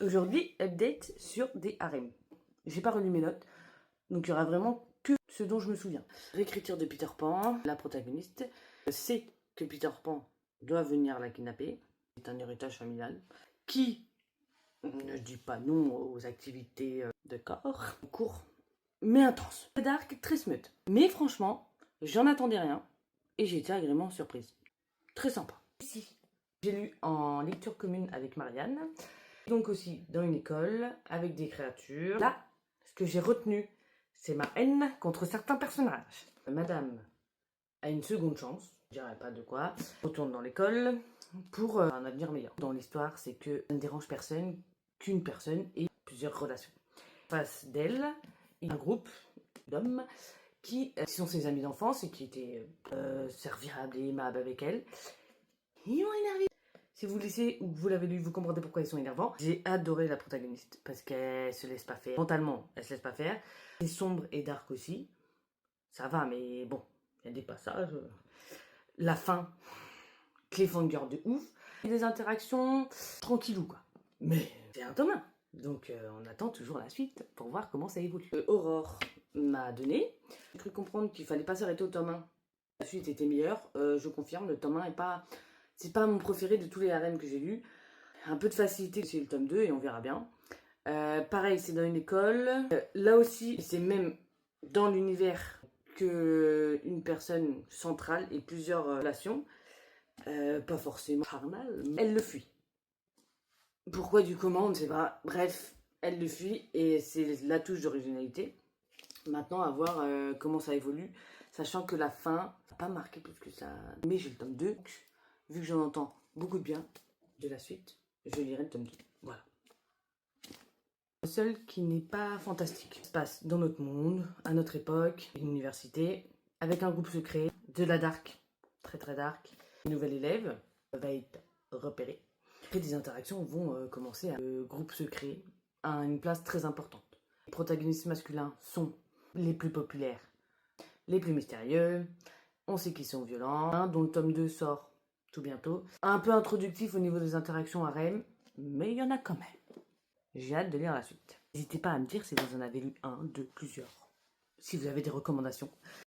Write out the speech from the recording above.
Aujourd'hui, update sur des harems. J'ai pas relu mes notes, donc il y aura vraiment que ce dont je me souviens. Réécriture de Peter Pan, la protagoniste sait que Peter Pan doit venir la kidnapper. C'est un héritage familial qui ne dit pas non aux activités de corps, court, mais intense. Très dark, très smooth. Mais franchement, j'en attendais rien et j'ai été agréablement surprise. Très sympa. Ici, j'ai lu en lecture commune avec Marianne. Donc aussi dans une école, avec des créatures. Là, ce que j'ai retenu, c'est ma haine contre certains personnages. Madame a une seconde chance, je dirais pas de quoi, retourne dans l'école pour un avenir meilleur. Dans l'histoire, c'est que ça ne dérange personne qu'une personne ait plusieurs relations. Face d'elle, il y a un groupe d'hommes qui sont ses amis d'enfance et qui étaient serviables et aimables avec elle. Ils m'ont énervé. Si vous laissez ou que vous l'avez lu, vous comprendrez pourquoi ils sont énervants. J'ai adoré la protagoniste parce qu'elle se laisse pas faire. Mentalement, elle se laisse pas faire. C'est sombre et dark aussi. Ça va, mais bon, il y a des passages. La fin, cliffhanger de ouf. Et des interactions tranquillou quoi. Mais c'est un tome 1. Donc on attend toujours la suite pour voir comment ça évolue. Aurore m'a donné. J'ai cru comprendre qu'il fallait pas s'arrêter au tome 1. La suite était meilleure. Je confirme, le tome 1 est pas... C'est pas mon préféré de tous les harems que j'ai lus. Un peu de facilité, c'est le tome 2 et on verra bien. Pareil, c'est dans une école. Là aussi, c'est même dans l'univers qu'une personne centrale et plusieurs relations. Pas forcément carnal, mais elle le fuit. Pourquoi du comment, on ne sait pas. Bref, elle le fuit et c'est la touche d'originalité. Maintenant, à voir comment ça évolue. Sachant que la fin n'a pas marqué plus que ça. Mais j'ai le tome 2. Vu que j'en entends beaucoup de bien de la suite, je lirai le tome 2. Voilà. Le seul qui n'est pas fantastique se passe dans notre monde, à notre époque, une université, avec un groupe secret, de la dark, très très dark. Une nouvelle élève va être repérée. Et des interactions vont commencer à... Le groupe secret a une place très importante. Les protagonistes masculins sont les plus populaires, les plus mystérieux. On sait qu'ils sont violents, dont le tome 2 sort tout bientôt. Un peu introductif au niveau des interactions harem, mais il y en a quand même. J'ai hâte de lire la suite. N'hésitez pas à me dire si vous en avez lu un, deux, plusieurs. Si vous avez des recommandations.